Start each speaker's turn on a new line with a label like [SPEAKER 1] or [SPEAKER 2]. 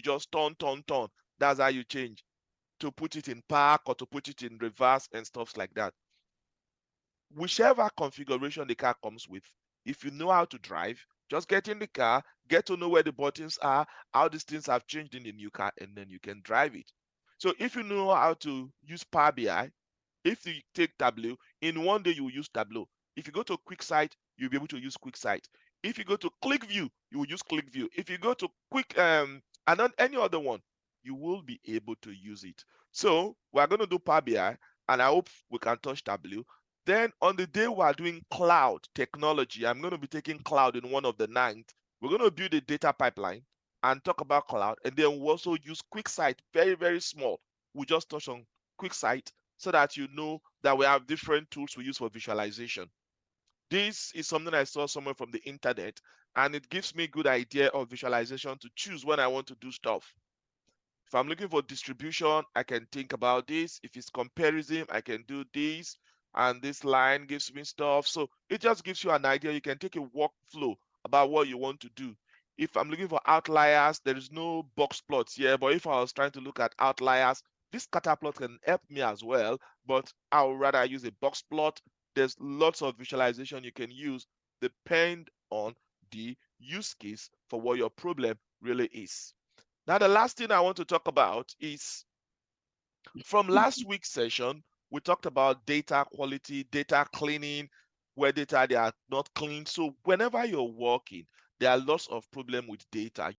[SPEAKER 1] just turn. That's how you change to put it in park or to put it in reverse and stuff like that. Whichever configuration the car comes with, if you know how to drive, just get in the car, get to know where the buttons are, how these things have changed in the new car, and then you can drive it. So if you know how to use Power BI, if you take Tableau, in one day you will use Tableau. If you go to QuickSight, you'll be able to use QuickSight. If you go to ClickView, you will use ClickView. If you go to and then any other one, you will be able to use it. So we're going to do Power BI, and I hope we can touch Tableau. Then on the day we are doing cloud technology, I'm going to be taking cloud in one of the night. We're going to build a data pipeline and talk about cloud, and then we'll also use QuickSight, very, very small. We just touch on QuickSight so that you know that we have different tools we use for visualization. This is something I saw somewhere from the internet, and it gives me a good idea of visualization to choose when I want to do stuff. If I'm looking for distribution, I can think about this. If it's comparison, I can do this. And this line gives me stuff. So it just gives you an idea. You can take a workflow about what you want to do. If I'm looking for outliers, there is no box plots here. But if I was trying to look at outliers, this scatter plot can help me as well. But I would rather use a box plot. There's lots of visualization you can use, depend on the use case for what your problem really is. Now, the last thing I want to talk about is from last week's session, we talked about data quality, data cleaning, where data they are not clean. So whenever you're working, there are lots of problem with data.